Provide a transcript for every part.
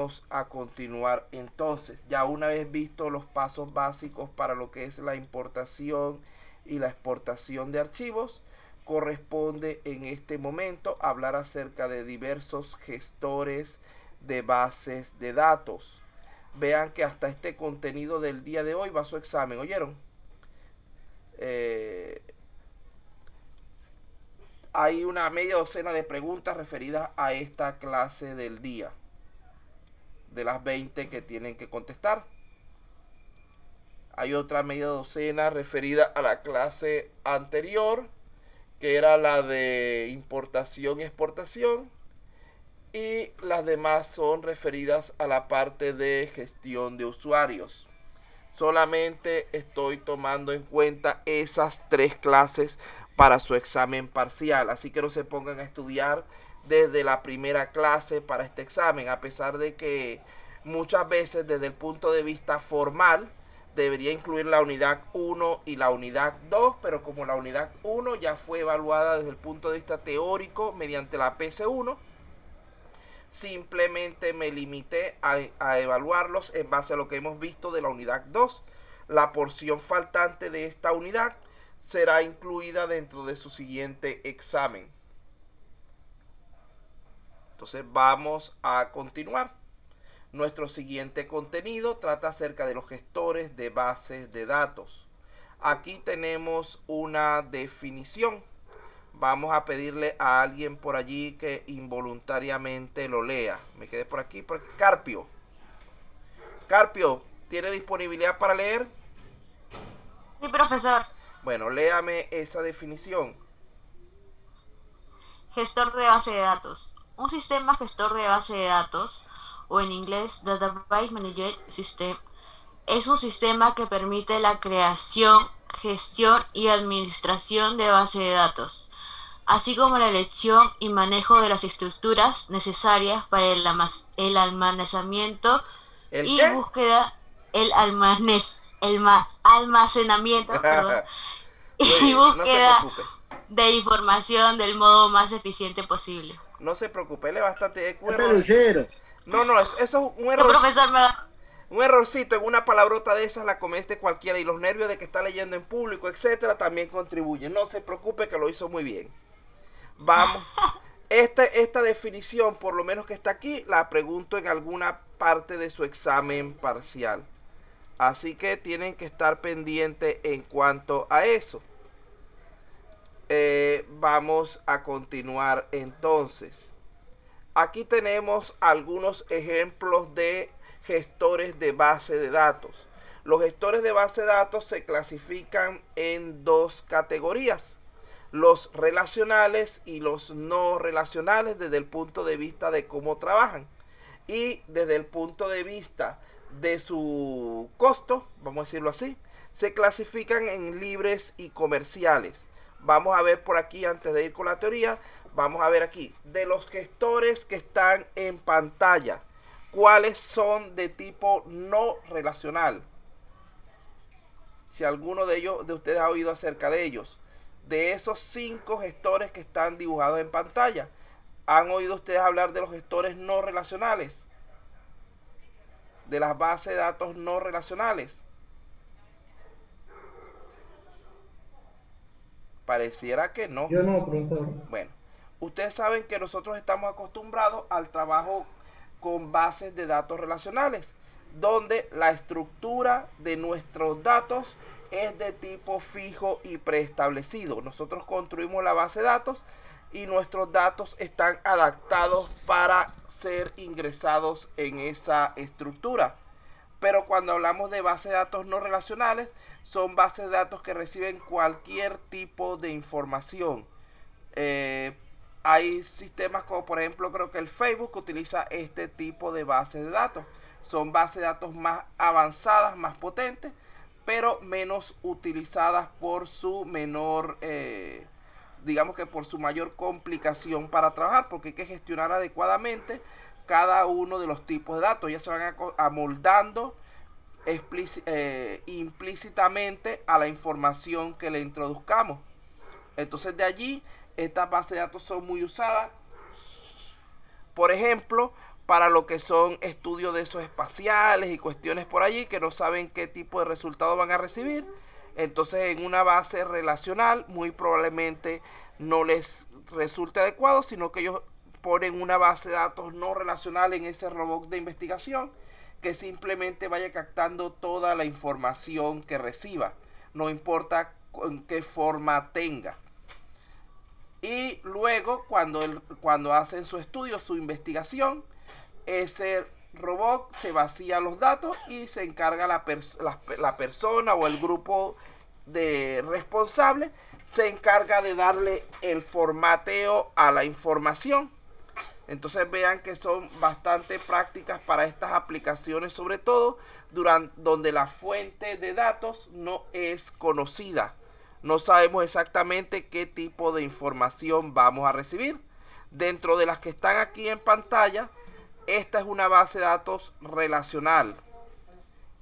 Vamos a continuar entonces. Ya una vez visto los pasos básicos para lo que es la importación y la exportación de archivos, corresponde en este momento hablar acerca de diversos gestores de bases de datos. Vean que hasta este contenido del día de hoy va a su examen, ¿oyeron? Eh, Hay una media docena de preguntas referidas a esta clase del día, de las 20 que tienen que contestar. Hay otra media docena referida a la clase anterior, que era la de importación y exportación. Y las demás son referidas a la parte de gestión de usuarios. Solamente estoy tomando en cuenta esas 3 clases para su examen parcial. Así que no se pongan a estudiar desde la primera clase para este examen, a pesar de que muchas veces desde el punto de vista formal debería incluir la unidad 1 y la unidad 2, pero como la unidad 1 ya fue evaluada desde el punto de vista teórico mediante la PC1, simplemente me limité a evaluarlos en base a lo que hemos visto de la unidad 2. La porción faltante de esta unidad será incluida dentro de su siguiente examen. Entonces vamos a continuar. Nuestro siguiente contenido trata acerca de los gestores de bases de datos. Aquí tenemos una definición. Vamos a pedirle a alguien por allí que involuntariamente lo lea. Me quedé por aquí. Carpio. Carpio, ¿tiene disponibilidad para leer? Sí, profesor. Bueno, léame esa definición. Gestor de base de datos. Un sistema gestor de base de datos, o en inglés Database Management System, es un sistema que permite la creación, gestión y administración de base de datos, así como la elección y manejo de las estructuras necesarias para el almacenamiento ¿El y qué? búsqueda, almacenamiento, perdón, Muy y bien, no se búsqueda preocupe. de información del modo más eficiente posible. No se preocupe, él es bastante un Está error. Lucero. No, no, eso es un ¿Qué error. profesor me da? Un errorcito en una palabrota de esas la comete cualquiera, y los nervios de que está leyendo en público, etcétera, también contribuyen. No se preocupe, que lo hizo muy bien. Vamos. Esta definición, por lo menos que está aquí, la pregunto en alguna parte de su examen parcial. Así que tienen que estar pendientes en cuanto a eso. Vamos a continuar entonces. Aquí tenemos algunos ejemplos de gestores de base de datos. Los gestores de base de datos se clasifican en 2 categorías: los relacionales y los no relacionales, desde el punto de vista de cómo trabajan. Y desde el punto de vista de su costo, vamos a decirlo así, se clasifican en libres y comerciales. Vamos a ver por aquí, antes de ir con la teoría, vamos a ver aquí, de los gestores que están en pantalla, cuáles son de tipo no relacional. Si alguno de ellos, de ustedes, ha oído acerca de ellos. De esos 5 gestores que están dibujados en pantalla, ¿han oído ustedes hablar de los gestores no relacionales? De las bases de datos no relacionales. Pareciera que no. Yo no, profesor. Bueno, ustedes saben que nosotros estamos acostumbrados al trabajo con bases de datos relacionales, donde la estructura de nuestros datos es de tipo fijo y preestablecido. Nosotros construimos la base de datos y nuestros datos están adaptados para ser ingresados en esa estructura. Pero cuando hablamos de bases de datos no relacionales, son bases de datos que reciben cualquier tipo de información. Eh, Hay sistemas como, por ejemplo, creo que el Facebook utiliza este tipo de bases de datos. Son bases de datos más avanzadas, más potentes, pero menos utilizadas por su menor, digamos que por su mayor complicación para trabajar, porque hay que gestionar adecuadamente cada uno de los tipos de datos. Ya se van amoldando implícitamente a la información que le introduzcamos. Entonces de allí estas bases de datos son muy usadas, por ejemplo, para lo que son estudios de esos espaciales y cuestiones por allí que no saben qué tipo de resultados van a recibir. Entonces en una base relacional muy probablemente no les resulte adecuado, sino que ellos ponen una base de datos no relacional en ese robot de investigación que simplemente vaya captando toda la información que reciba, no importa en qué forma tenga. Y luego cuando hacen su estudio, su investigación, ese robot se vacía los datos y se encarga la persona o el grupo de responsable se encarga de darle el formateo a la información. Entonces vean que son bastante prácticas para estas aplicaciones, sobre todo donde la fuente de datos no es conocida. No sabemos exactamente qué tipo de información vamos a recibir. Dentro de las que están aquí en pantalla, esta es una base de datos relacional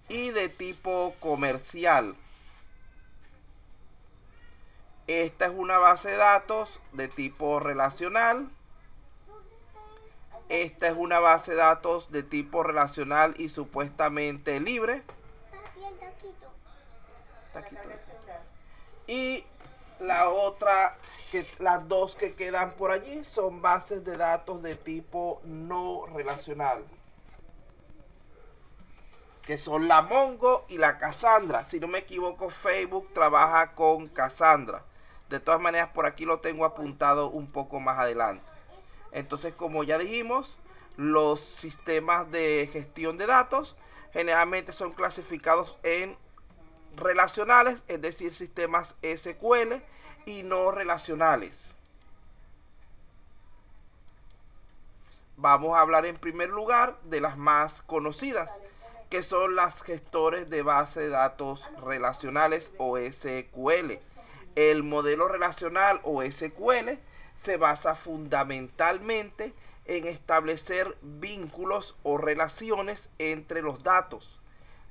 y de tipo comercial. Esta es una base de datos de tipo relacional. Esta es una base de datos de tipo relacional y supuestamente libre. Y la otra, las dos que quedan por allí son bases de datos de tipo no relacional, que son la Mongo y la Cassandra. Si no me equivoco, Facebook trabaja con Cassandra. De todas maneras, por aquí lo tengo apuntado un poco más adelante. Entonces, como ya dijimos, los sistemas de gestión de datos generalmente son clasificados en relacionales, es decir, sistemas SQL, y no relacionales. Vamos a hablar en primer lugar de las más conocidas, que son las gestores de base de datos relacionales o SQL. El modelo relacional o SQL se basa fundamentalmente en establecer vínculos o relaciones entre los datos,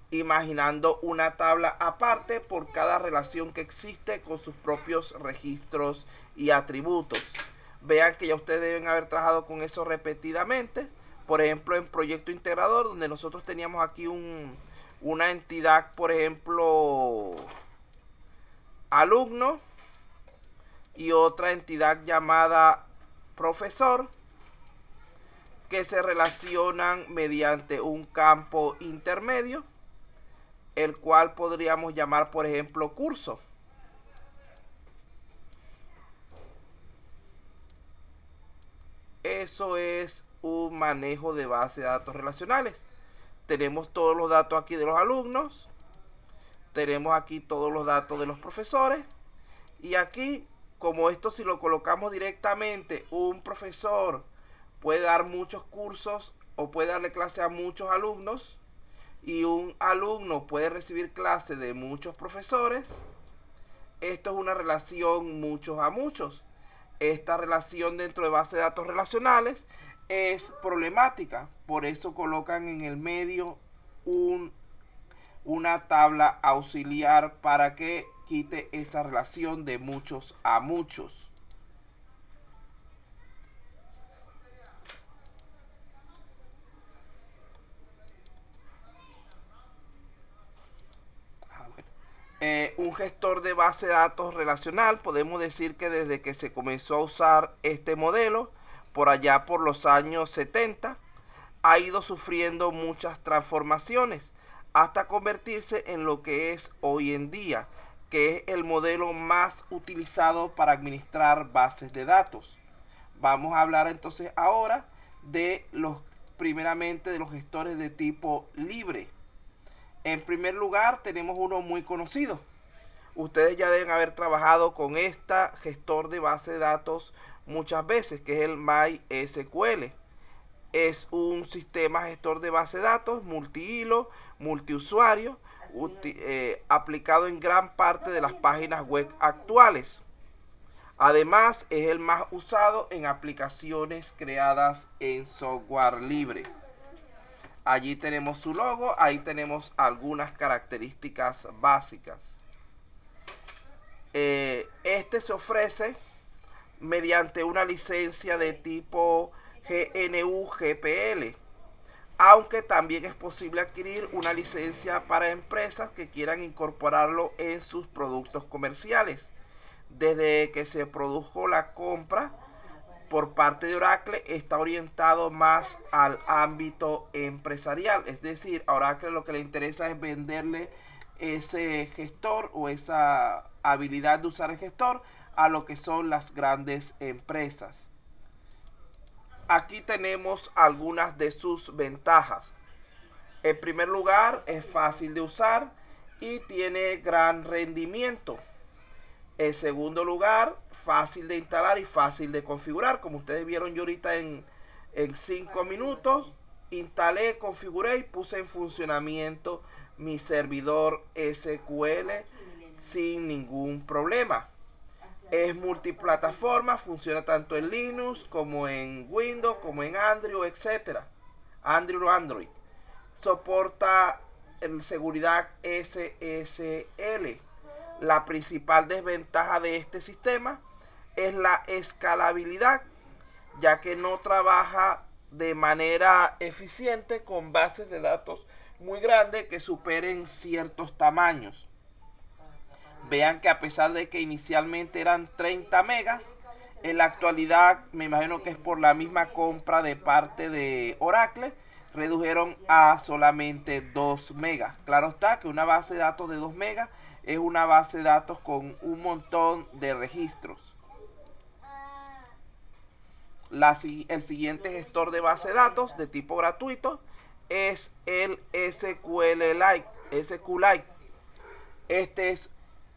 imaginando una tabla aparte por cada relación que existe con sus propios registros y atributos. Vean que ya ustedes deben haber trabajado con eso repetidamente. Por ejemplo, en Proyecto Integrador, donde nosotros teníamos aquí una entidad, por ejemplo, alumno, y otra entidad llamada profesor, que se relacionan mediante un campo intermedio, el cual podríamos llamar, por ejemplo, curso. Eso es un manejo de base de datos relacionales. Tenemos todos los datos aquí de los alumnos, tenemos aquí todos los datos de los profesores, y aquí, como esto si lo colocamos directamente, un profesor puede dar muchos cursos o puede darle clase a muchos alumnos, y un alumno puede recibir clase de muchos profesores. Esto es una relación muchos a muchos. Esta relación dentro de bases de datos relacionales es problemática, por eso colocan en el medio una tabla auxiliar para que quite esa relación de muchos a muchos. Un gestor de base de datos relacional, podemos decir que desde que se comenzó a usar este modelo, por allá por los años 70, ha ido sufriendo muchas transformaciones hasta convertirse en lo que es hoy en día, que es el modelo más utilizado para administrar bases de datos. Vamos a hablar entonces ahora primeramente de los gestores de tipo libre. En primer lugar, tenemos uno muy conocido. Ustedes ya deben haber trabajado con este gestor de base de datos muchas veces, que es el MySQL. Es un sistema gestor de base de datos multihilo, multiusuario, aplicado en gran parte de las páginas web actuales. Además, es el más usado en aplicaciones creadas en software libre. Allí tenemos su logo, ahí tenemos algunas características básicas. Este se ofrece mediante una licencia de tipo GNU GPL. aunque también es posible adquirir una licencia para empresas que quieran incorporarlo en sus productos comerciales. Desde que se produjo la compra por parte de Oracle, está orientado más al ámbito empresarial, es decir, a Oracle lo que le interesa es venderle ese gestor o esa habilidad de usar el gestor a lo que son las grandes empresas. Aquí tenemos algunas de sus ventajas. En primer lugar, es fácil de usar y tiene gran rendimiento. En segundo lugar, fácil de instalar y fácil de configurar. Como ustedes vieron yo ahorita en 5 minutos, instalé, configuré y puse en funcionamiento mi servidor SQL sin ningún problema. Es multiplataforma, funciona tanto en Linux como en Windows, como en Android, etc. Android. Soporta seguridad SSL. La principal desventaja de este sistema es la escalabilidad, ya que no trabaja de manera eficiente con bases de datos muy grandes que superen ciertos tamaños. Vean que a pesar de que inicialmente eran 30 megas, en la actualidad, me imagino que es por la misma compra de parte de Oracle, redujeron a solamente 2 megas. Claro está que una base de datos de 2 megas es una base de datos con un montón de registros. El siguiente gestor de base de datos de tipo gratuito es el SQLite. Este es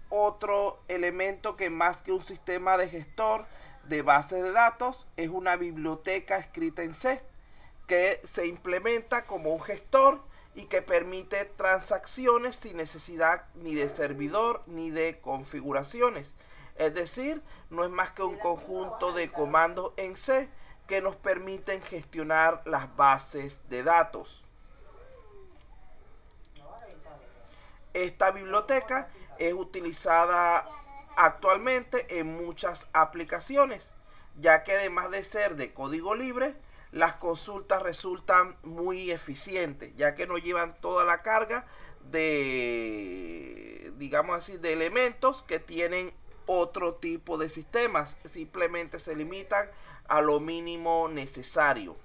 otro elemento que más que un sistema de gestor de bases de datos es una biblioteca escrita en C que se implementa como un gestor y que permite transacciones sin necesidad ni de servidor ni de configuraciones. Es decir, no es más que un conjunto de comandos en C que nos permiten gestionar las bases de datos. Esta biblioteca es utilizada actualmente en muchas aplicaciones, ya que además de ser de código libre, las consultas resultan muy eficientes, ya que no llevan toda la carga de, digamos así, de elementos que tienen otro tipo de sistemas. Simplemente se limitan a lo mínimo necesario.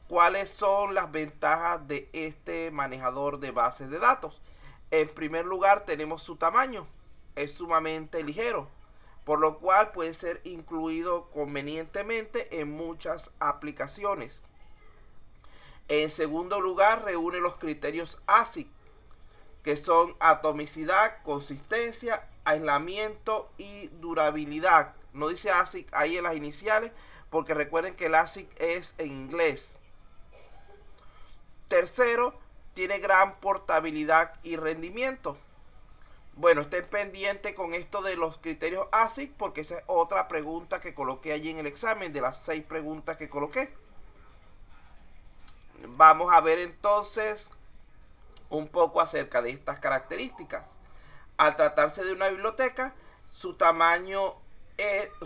¿Cuáles son las ventajas de este manejador de bases de datos? En primer lugar, tenemos su tamaño. Es sumamente ligero, por lo cual puede ser incluido convenientemente en muchas aplicaciones. En segundo lugar, reúne los criterios ASIC, que son atomicidad, consistencia, aislamiento y durabilidad. No dice ASIC ahí en las iniciales, porque recuerden que el ASIC es en inglés. Tercero, tiene gran portabilidad y rendimiento. Bueno, estén pendientes con esto de los criterios ASIC, porque esa es otra pregunta que coloqué allí en el examen, de las 6 preguntas que coloqué. Vamos a ver entonces un poco acerca de estas características. Al tratarse de una biblioteca, su tamaño,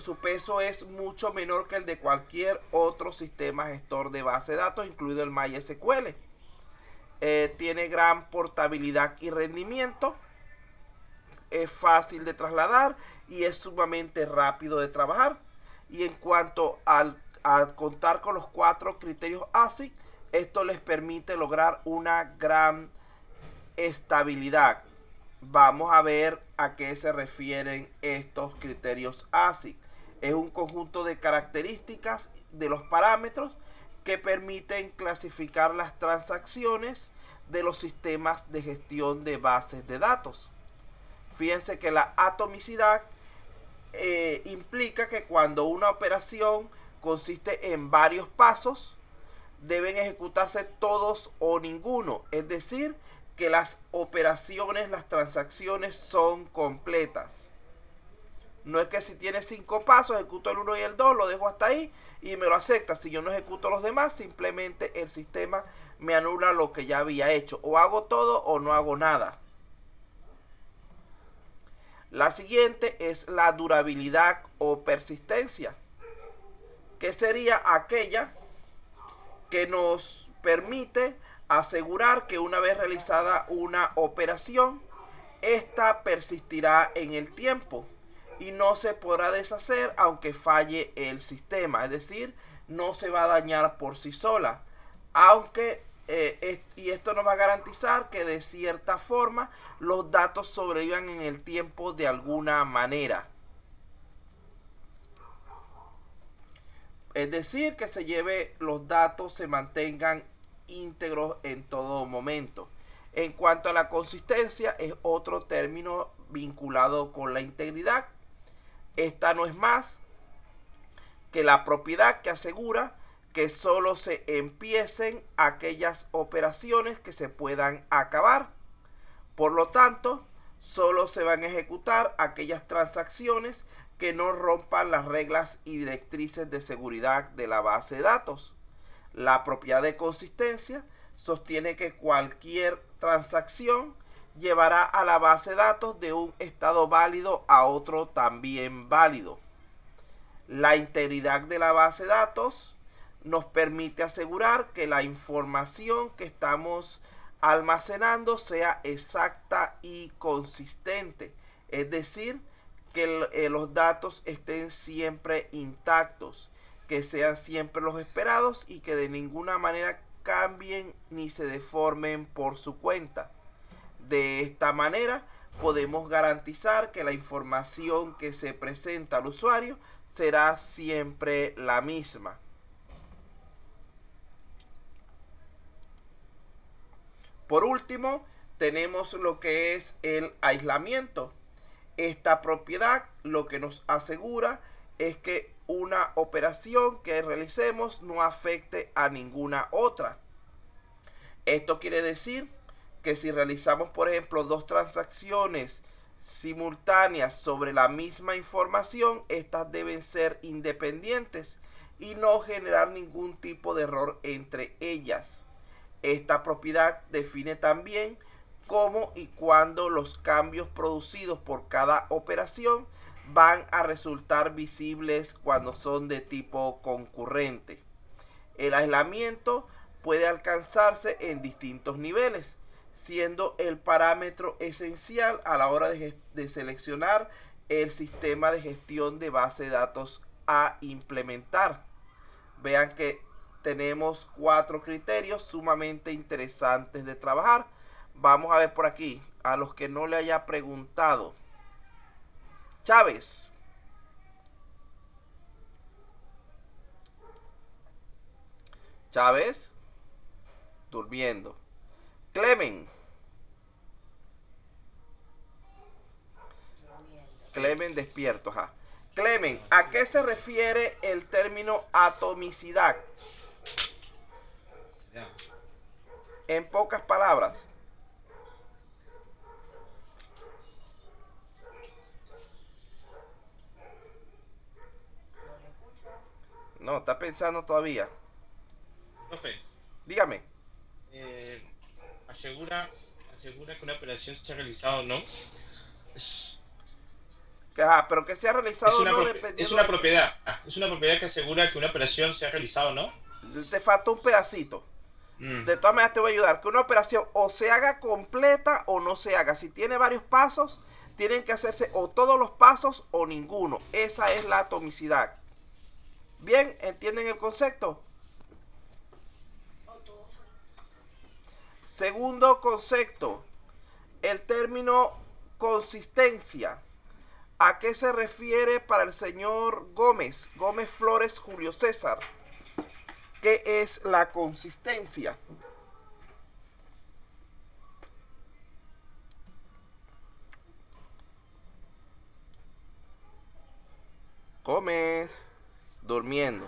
su peso es mucho menor que el de cualquier otro sistema gestor de base de datos, incluido el MySQL. Tiene gran portabilidad y rendimiento, es fácil de trasladar y es sumamente rápido de trabajar. Y en cuanto a contar con los 4 criterios ASIC, esto les permite lograr una gran estabilidad. Vamos a ver a qué se refieren estos criterios ASIC. Es un conjunto de características de los parámetros que permiten clasificar las transacciones de los sistemas de gestión de bases de datos. Fíjense que la atomicidad implica que cuando una operación consiste en varios pasos, deben ejecutarse todos o ninguno. Es decir, que las operaciones, las transacciones son completas. No es que si tiene 5 pasos, ejecuto el 1 y el 2, lo dejo hasta ahí y me lo acepta. Si yo no ejecuto los demás, simplemente el sistema me anula lo que ya había hecho. O hago todo o no hago nada. La siguiente es la durabilidad o persistencia, que sería aquella que nos permite asegurar que una vez realizada una operación, esta persistirá en el tiempo y no se podrá deshacer aunque falle el sistema, es decir, no se va a dañar por sí sola, aunque y esto nos va a garantizar que de cierta forma los datos sobrevivan en el tiempo de alguna manera. Es decir, que los datos se mantengan íntegros en todo momento. En cuanto a la consistencia, es otro término vinculado con la integridad. Esta no es más que la propiedad que asegura que solo se empiecen aquellas operaciones que se puedan acabar. Por lo tanto, solo se van a ejecutar aquellas transacciones que no rompan las reglas y directrices de seguridad de la base de datos. La propiedad de consistencia sostiene que cualquier transacción llevará a la base de datos de un estado válido a otro también válido. La integridad de la base de datos nos permite asegurar que la información que estamos almacenando sea exacta y consistente, es decir, que los datos estén siempre intactos, que sean siempre los esperados y que de ninguna manera cambien ni se deformen por su cuenta. De esta manera podemos garantizar que la información que se presenta al usuario será siempre la misma. Por último, tenemos lo que es el aislamiento. Esta propiedad lo que nos asegura es que una operación que realicemos no afecte a ninguna otra. Esto quiere decir que si realizamos, por ejemplo, dos transacciones simultáneas sobre la misma información, estas deben ser independientes y no generar ningún tipo de error entre ellas. Esta propiedad define también cómo y cuándo los cambios producidos por cada operación van a resultar visibles cuando son de tipo concurrente. El aislamiento puede alcanzarse en distintos niveles, siendo el parámetro esencial a la hora de seleccionar el sistema de gestión de base de datos a implementar. Vean que tenemos 4 criterios sumamente interesantes de trabajar. Vamos a ver por aquí, a los que no le haya preguntado. Chávez. Chávez, durmiendo. Clemen. Clemen despierto, ajá. Clemen, ¿a qué se refiere el término atomicidad? En pocas palabras. No, está pensando todavía. Profe, Dígame. asegura que una operación se ha realizado o no. Es, Pero que se ha realizado no dependiendo. es una propiedad. Es una propiedad que asegura que una operación se ha realizado o no. Te falta un pedacito. De todas maneras te voy a ayudar. Que una operación o se haga completa o no se haga. Si tiene varios pasos, tienen que hacerse o todos los pasos o ninguno. Esa es la atomicidad. Bien, ¿entienden el concepto? Segundo concepto, el término consistencia. ¿A qué se refiere para el señor Gómez? Gómez Flores Julio César. ¿Qué es la consistencia? Gómez, durmiendo.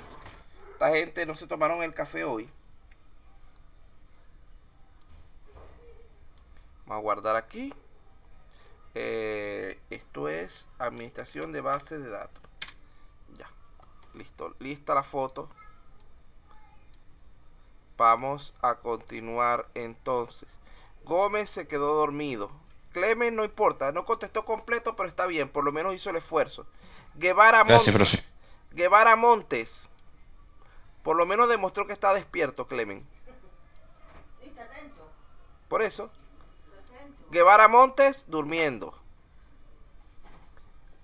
Esta gente no se tomaron el café hoy. Vamos a guardar aquí. Esto es administración de base de datos. Ya, listo, lista la foto. Vamos a continuar entonces. Gómez se quedó dormido. Clemen no importa, no contestó completo, pero está bien, por lo menos hizo el esfuerzo. Guevara Montes. Gracias, profe. Guevara Montes. Por lo menos demostró que está despierto, Clemen. Por eso. Guevara Montes, durmiendo.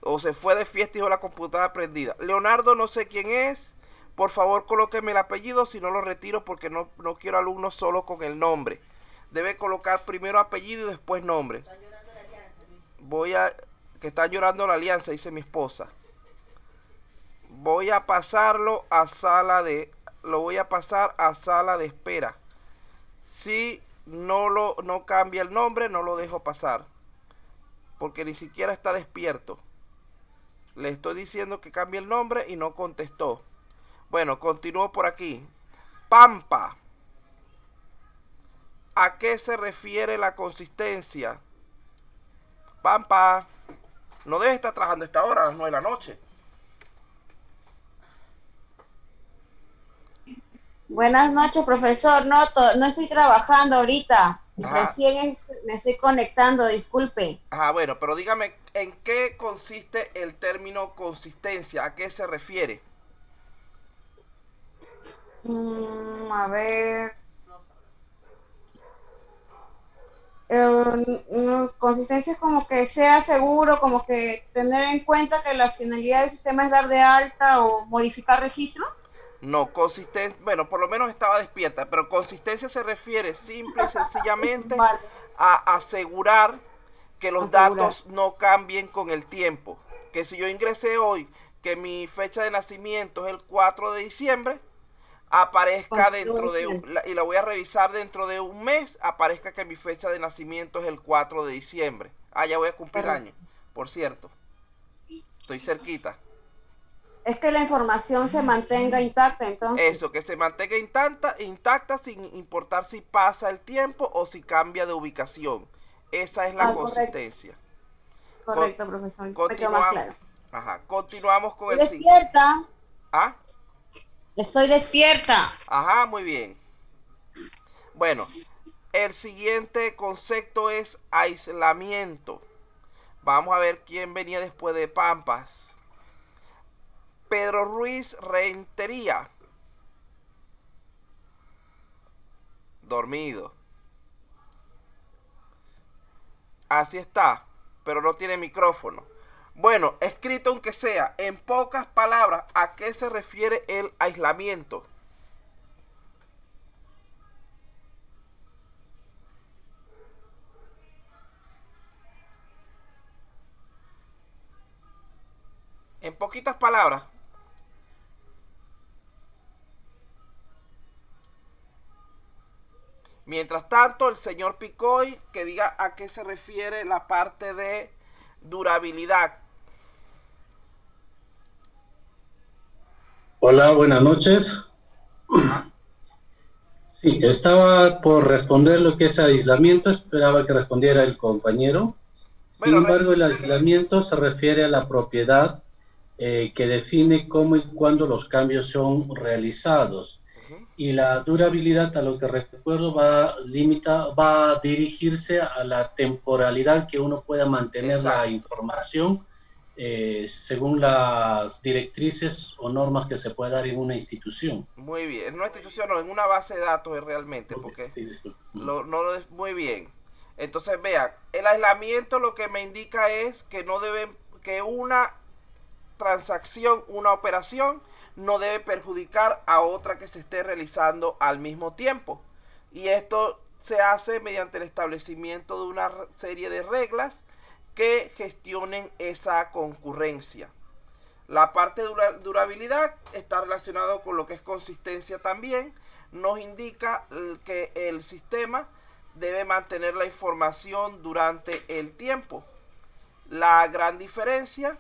O se fue de fiesta y dejó la computadora prendida. Leonardo, no sé quién es. Por favor, colóqueme el apellido, si no lo retiro porque no quiero alumnos solo con el nombre. Debe colocar primero apellido y después nombre. Que está llorando la alianza, dice mi esposa. Voy a pasarlo a sala de... Lo voy a pasar a sala de espera. Si no cambia el nombre, no lo dejo pasar. Porque ni siquiera está despierto. Le estoy diciendo que cambie el nombre y no contestó. Bueno, continúo por aquí. Pampa. ¿A qué se refiere la consistencia? Pampa. No debe estar trabajando a esta hora, a las 9 de la noche. Buenas noches, profesor. No estoy trabajando ahorita. Ajá. Recién me estoy conectando, disculpe. Bueno, pero dígame, ¿en qué consiste el término consistencia? ¿A qué se refiere? A ver. Consistencia es como que sea seguro, como que tener en cuenta que la finalidad del sistema es dar de alta o modificar registro. No, consistencia, bueno, por lo menos estaba despierta, pero consistencia se refiere simple y sencillamente Vale. a asegurar que los datos no cambien con el tiempo. Que si yo ingresé hoy, que mi fecha de nacimiento es el 4 de diciembre, aparezca dentro de, y la voy a revisar dentro de un mes, aparezca que mi fecha de nacimiento es el 4 de diciembre. Ya voy a cumplir año, por cierto. Estoy cerquita. Es que la información se mantenga intacta, entonces. Eso, que se mantenga intacta sin importar si pasa el tiempo o si cambia de ubicación. Esa es la consistencia. Correcto, profesor. Me quedó más claro. Ajá, continuamos con el siguiente. Despierta. ¿Ah? Estoy despierta. Ajá, muy bien. Bueno, el siguiente concepto es aislamiento. Vamos a ver quién venía después de Pampas. Pedro Ruiz Rentería. Dormido. Así está, pero no tiene micrófono. Bueno, escrito aunque sea, en pocas palabras, ¿a qué se refiere el aislamiento? En poquitas palabras. Mientras tanto, el señor Picoy, que diga a qué se refiere la parte de durabilidad. Hola, buenas noches. Sí, estaba por responder lo que es aislamiento, esperaba que respondiera el compañero. Sin embargo, el aislamiento se refiere a la propiedad que define cómo y cuándo los cambios son realizados. Y la durabilidad, a lo que recuerdo, va a dirigirse a la temporalidad que uno pueda mantener la información según las directrices o normas que se pueda dar en una institución. Muy bien, en una institución no, en una base de datos realmente, porque sí, muy bien. Entonces, vean, el aislamiento lo que me indica es que no deben, que una transacción, una operación, no debe perjudicar a otra que se esté realizando al mismo tiempo. Y esto se hace mediante el establecimiento de una serie de reglas que gestionen esa concurrencia. La parte de durabilidad está relacionado con lo que es consistencia también. Nos indica que el sistema debe mantener la información durante el tiempo. La gran diferencia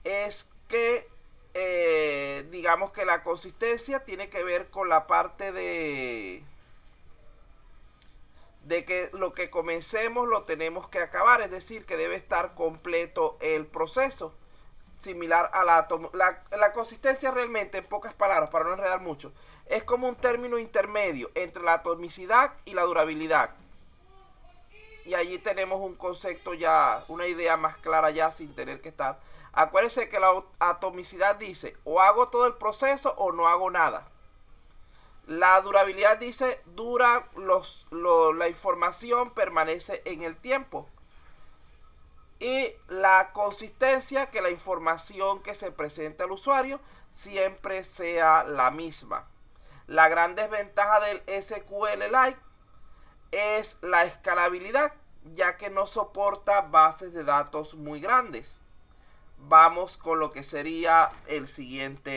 es que digamos que la consistencia tiene que ver con la parte de que lo que comencemos lo tenemos que acabar, es decir, que debe estar completo el proceso, similar al átomo. La consistencia realmente, en pocas palabras, para no enredar mucho, es como un término intermedio entre la atomicidad y la durabilidad. Y allí tenemos un concepto ya, una idea más clara ya sin tener que estar. Acuérdense que la atomicidad dice, o hago todo el proceso o no hago nada. La durabilidad dice, la información permanece en el tiempo. Y la consistencia, que la información que se presenta al usuario siempre sea la misma. La gran desventaja del SQLite es la escalabilidad, ya que no soporta bases de datos muy grandes. Vamos con lo que sería el siguiente